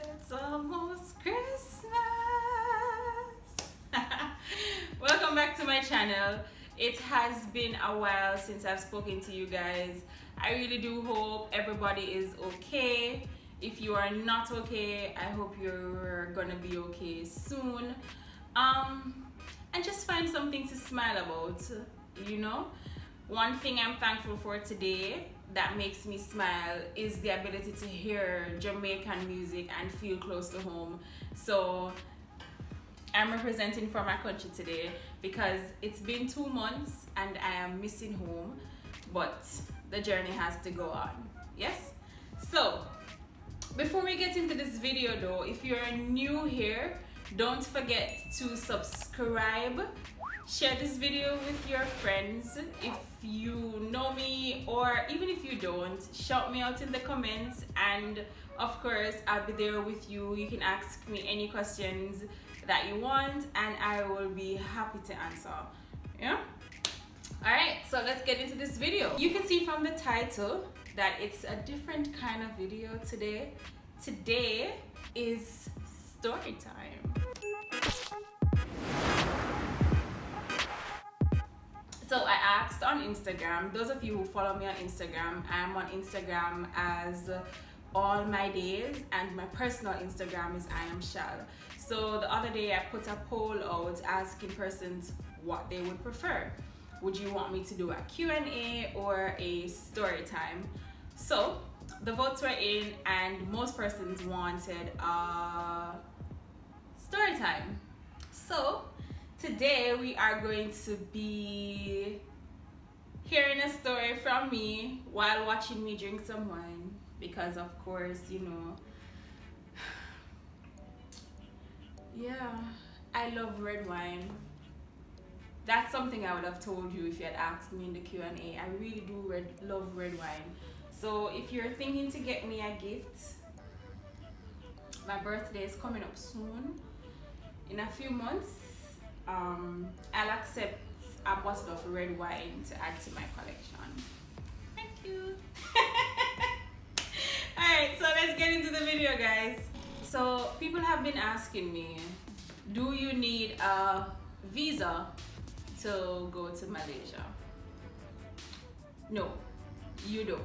It's almost Christmas. Welcome back to my channel. It has been a while since I've spoken to you guys. I really do hope everybody is okay. If you are not okay, I hope you're gonna be okay soon. And just find something to smile about, you know. One thing I'm thankful for today that makes me smile is the ability to hear Jamaican music and feel close to home. So I'm representing for my country today because it's been 2 months and I am missing home, but the journey has to go on. Yes? So before we get into this video though, if you're new here, don't forget to subscribe. Share this video with your friends. If you know me or even if you don't, shout me out in the comments, and of course I'll be there with you. You can ask me any questions that you want and I will be happy to answer. Yeah? Alright, so let's get into this video. You can see from the title that it's a different kind of video today. Today is story time. So I asked on Instagram, those of you who follow me on Instagram, I'm on Instagram as all my days, and my personal Instagram is I am Shal. So the other day I put a poll out asking persons what they would prefer. Would you want me to do a Q&A or a story time? So the votes were in and most persons wanted a story time. So today we are going to be hearing a story from me while watching me drink some wine, because of course, you know, yeah, I love red wine. That's something I would have told you if you had asked me in the Q&A. I really do love red wine. So if you're thinking to get me a gift, my birthday is coming up soon. In a few months, I'll accept a bottle of red wine to add to my collection. Thank you. Alright, so let's get into the video, guys. So people have been asking me, do you need a visa to go to Malaysia? No, you don't.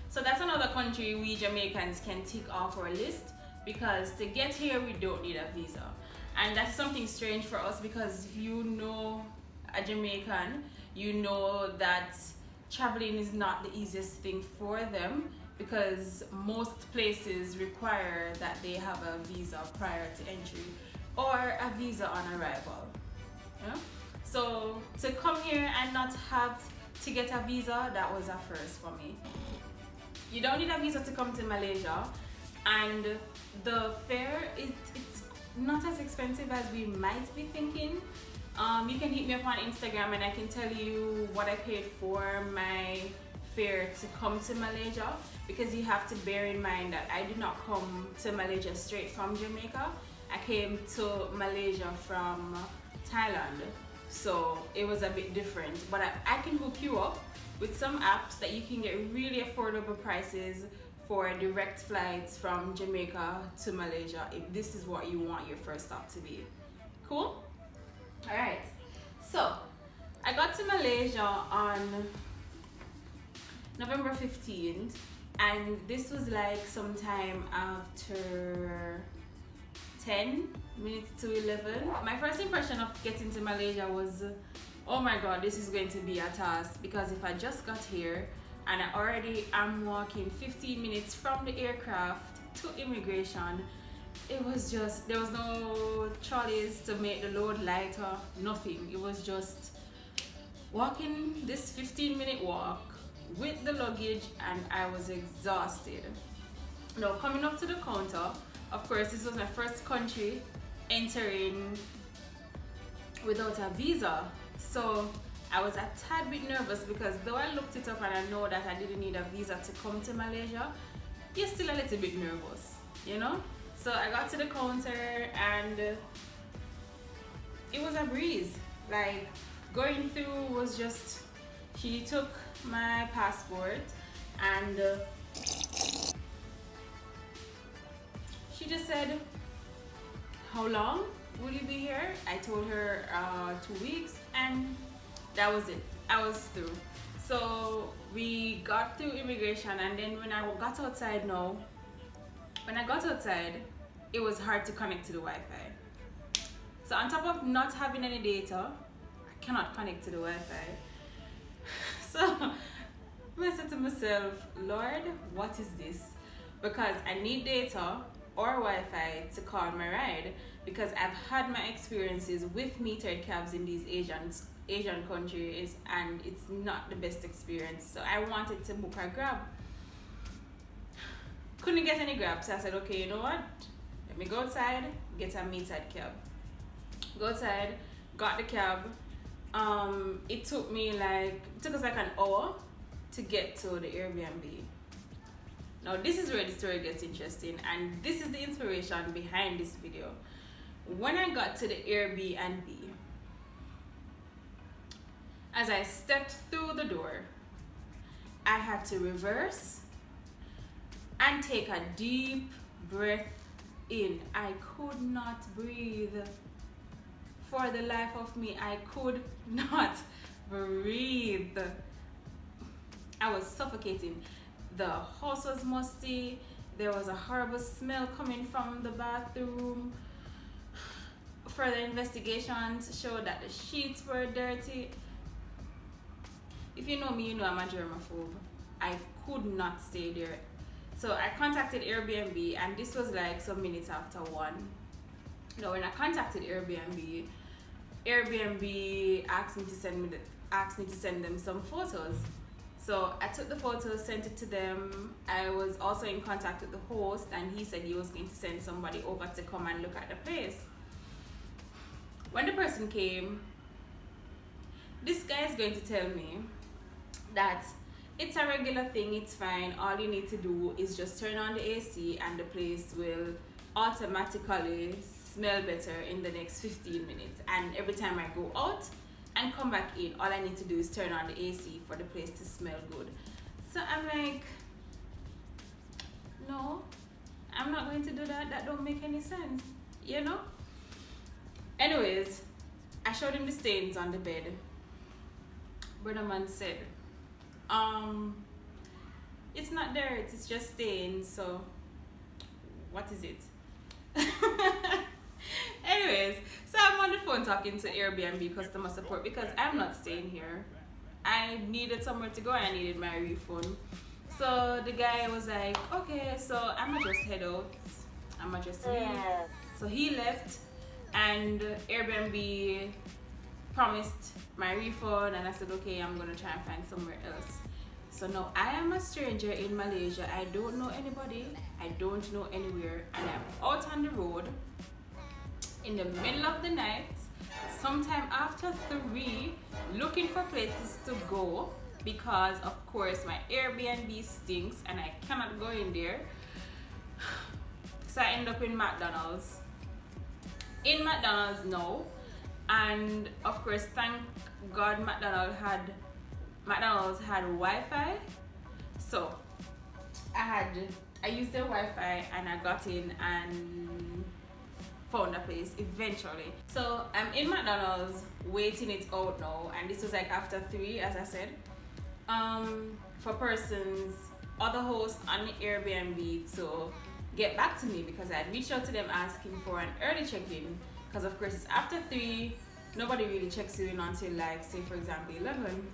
So that's another country we Jamaicans can tick off our list, because to get here we don't need a visa. And that's something strange for us, because if you know a Jamaican, you know that traveling is not the easiest thing for them, because most places require that they have a visa prior to entry or a visa on arrival. Yeah? So to come here and not have to get a visa, that was a first for me. You don't need a visa to come to Malaysia, and the fare it's not as expensive as we might be thinking. You can hit me up on Instagram and I can tell you what I paid for my fare to come to Malaysia, because you have to bear in mind that I did not come to Malaysia straight from Jamaica. I came to Malaysia from Thailand, so it was a bit different. But I can hook you up with some apps that you can get really affordable prices for direct flights from Jamaica to Malaysia, if this is what you want your first stop to be. Cool? Alright, so I got to Malaysia on November 15th, and this was like sometime after 10 minutes to 11. My first impression of getting to Malaysia was, oh my god, this is going to be a task, because if I just got here and I already am walking 15 minutes from the aircraft to immigration, it was just, there was no trolleys to make the load lighter, nothing. It was just walking this 15-minute walk with the luggage, and I was exhausted. Now coming up to the counter, of course this was my first country entering without a visa, so I was a tad bit nervous, because though I looked it up and I know that I didn't need a visa to come to Malaysia, you're still a little bit nervous, you know? So I got to the counter and it was a breeze. Like, going through was just, she took my passport and just said, how long will you be here? I told her 2 weeks, and that was it. I was through. So we got through immigration, and then when I got outside it was hard to connect to the Wi-Fi. So on top of not having any data, I cannot connect to the Wi-Fi. So I said to myself, Lord, what is this? Because I need data or Wi-Fi to call my ride, because I've had my experiences with metered cabs in these Asian countries, and it's not the best experience. So I wanted to book a Grab. Couldn't get any Grab, so I said, okay, you know what? Let me go outside, get a metered cab. Go outside, got the cab. It took us like an hour to get to the Airbnb. Now this is where the story gets interesting, and this is the inspiration behind this video. When I got to the Airbnb, as I stepped through the door, I had to reverse and take a deep breath in. I could not breathe. For the life of me, I could not breathe. I was suffocating. The house was musty. There was a horrible smell coming from the bathroom. Further investigations showed that the sheets were dirty. If you know me, you know I'm a germaphobe. I could not stay there. So I contacted Airbnb, and this was like some minutes after 1. Now when I contacted Airbnb, Airbnb asked me to send them some photos. So I took the photos, sent it to them. I was also in contact with the host, and he said he was going to send somebody over to come and look at the place. When the person came, this guy is going to tell me that it's a regular thing, it's fine. All you need to do is just turn on the AC and the place will automatically smell better in the next 15 minutes. And every time I go out and come back in, all I need to do is turn on the AC for the place to smell good. So I'm like, no, I'm not going to do that. That don't make any sense, you know? Anyways, I showed him the stains on the bed. Brother man said, it's not dirt, it's just stains, so what is it? Anyways, so I'm on the phone talking to Airbnb customer support because I'm not staying here. I needed somewhere to go and I needed my refund. So the guy was like, okay, so I'ma just head out. I'ma just leave. So he left, and Airbnb promised my refund, and I said, okay, I'm gonna try and find somewhere else. So now I am a stranger in Malaysia. I don't know anybody. I don't know anywhere, and I'm out on the road in the middle of the night, sometime after 3, looking for places to go because of course my Airbnb stinks and I cannot go in there. So I end up in McDonald's. In McDonald's now, and of course thank God McDonald's had Wi-Fi. So I used their Wi-Fi and I got in and found a place eventually. So I'm in McDonald's waiting it out now, and this was like after 3, as I said, for other hosts on the Airbnb to get back to me, because I had reached out to them asking for an early check-in, because of course it's after 3, nobody really checks you in until like, say for example 11.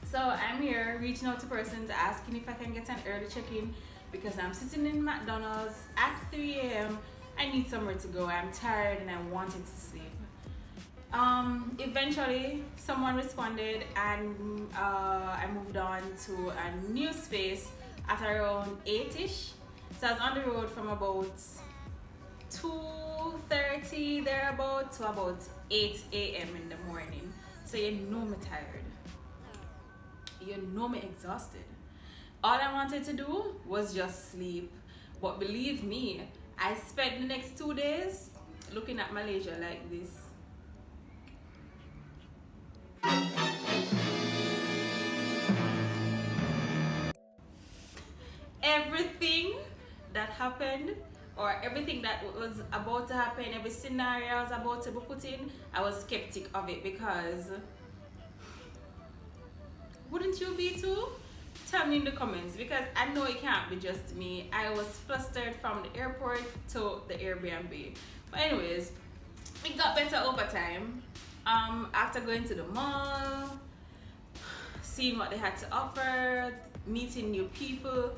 So I'm here reaching out to persons asking if I can get an early check-in because I'm sitting in McDonald's at 3 a.m. I need somewhere to go. I'm tired and I wanted to sleep. Eventually someone responded, and I moved on to a new space at around 8ish. So I was on the road from about 2:30 thereabout to about 8 a.m. in the morning. So you know me tired. You know me exhausted. All I wanted to do was just sleep. But believe me, I spent the next 2 days looking at Malaysia like this. Everything that happened or everything that was about to happen, every scenario I was about to be put in, I was skeptic of it. Because wouldn't you be too? Tell me in the comments, because I know it can't be just me. I was flustered from the airport to the Airbnb. But anyways, it got better over time. After going to the mall, seeing what they had to offer, meeting new people,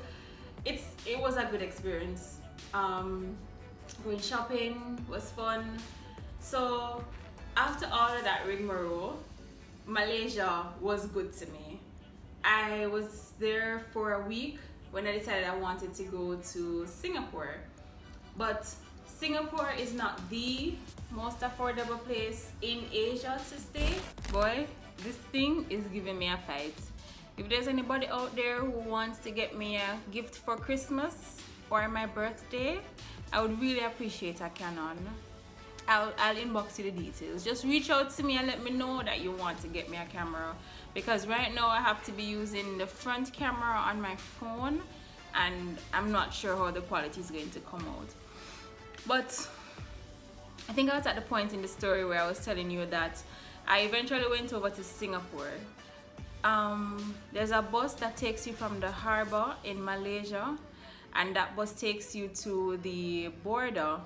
it was a good experience. Going shopping was fun. So after all of that rigmarole, Malaysia was good to me. I was there for a week when I decided I wanted to go to Singapore. But Singapore is not the most affordable place in Asia to stay. Boy, this thing is giving me a fight. If there's anybody out there who wants to get me a gift for Christmas or my birthday, I would really appreciate a Canon. I'll inbox you the details. Just reach out to me and let me know that you want to get me a camera, because right now I have to be using the front camera on my phone and I'm not sure how the quality is going to come out. But I think I was at the point in the story where I was telling you that I eventually went over to Singapore. There's a bus that takes you from the harbor in Malaysia, and that bus takes you to the border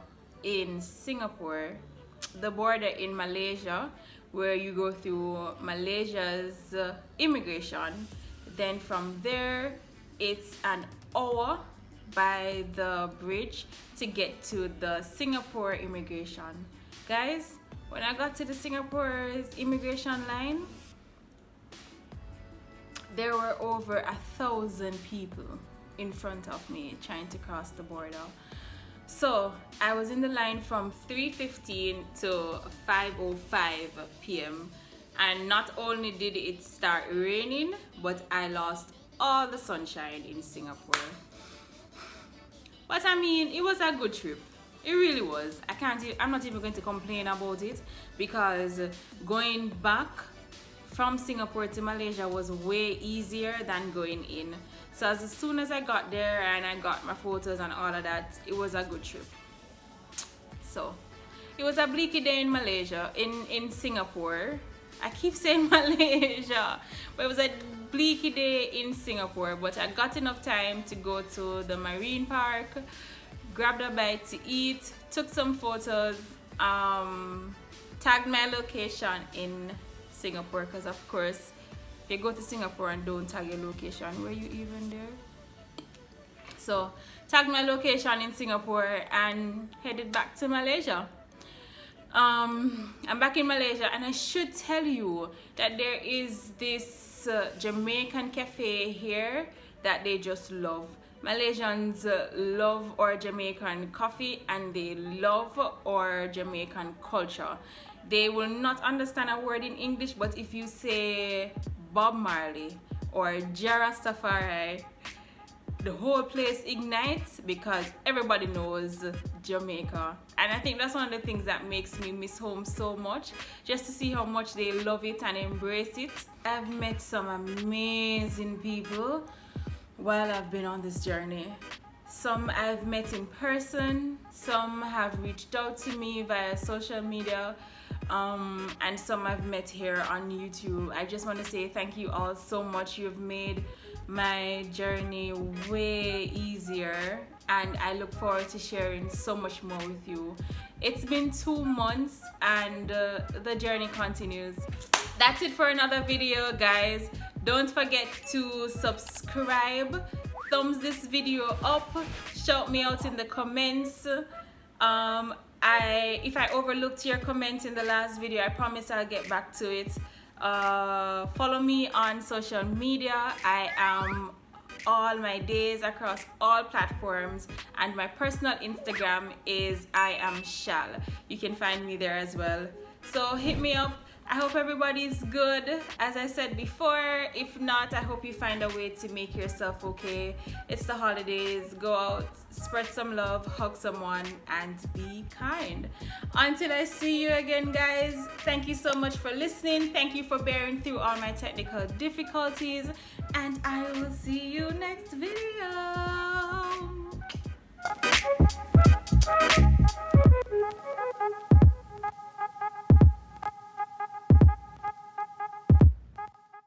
in Singapore, the border in Malaysia, where you go through Malaysia's immigration. Then from there, it's an hour by the bridge to get to the Singapore immigration. Guys, when I got to the Singapore's immigration line, there were over 1,000 people in front of me trying to cross the border. So I was in the line from 3:15 to 5:05 p.m. and not only did it start raining, but I lost all the sunshine in Singapore. But I mean, it was a good trip. It really was. I'm not even going to complain about it, because going back from Singapore to Malaysia was way easier than going in. So as soon as I got there and I got my photos and all of that, it was a good trip. So it was a bleaky day in Malaysia, in Singapore. I keep saying Malaysia, but it was a bleaky day in Singapore. But I got enough time to go to the marine park, grabbed a bite to eat, took some photos, tagged my location in Singapore, because of course if you go to Singapore and don't tag your location, were you even there? So tagged my location in Singapore and headed back to Malaysia. I'm back in Malaysia, and I should tell you that there is this Jamaican cafe here that they just love. Malaysians love our Jamaican coffee, and they love our Jamaican culture. They will not understand a word in English, but if you say Bob Marley or Jarastafari, the whole place ignites, because everybody knows Jamaica. And I think that's one of the things that makes me miss home so much, just to see how much they love it and embrace it. I've met some amazing people while I've been on this journey. Some I've met in person, some have reached out to me via social media, and some I've met here on YouTube. I just want to say thank you all so much. You've made my journey way easier, and I look forward to sharing so much more with you. It's been 2 months and the journey continues. That's it for another video, guys. Don't forget to subscribe, thumbs this video up, shout me out in the comments. If I overlooked your comment in the last video, I promise I'll get back to it. Follow me on social media. I am all my days across all platforms, and my personal Instagram is IamShal. You can find me there as well. So hit me up. I hope everybody's good, as I said before. If not, I hope you find a way to make yourself okay. It's the holidays. Go out, spread some love, hug someone, and be kind. Until I see you again, guys, thank you so much for listening. Thank you for bearing through all my technical difficulties, and I will see you next video.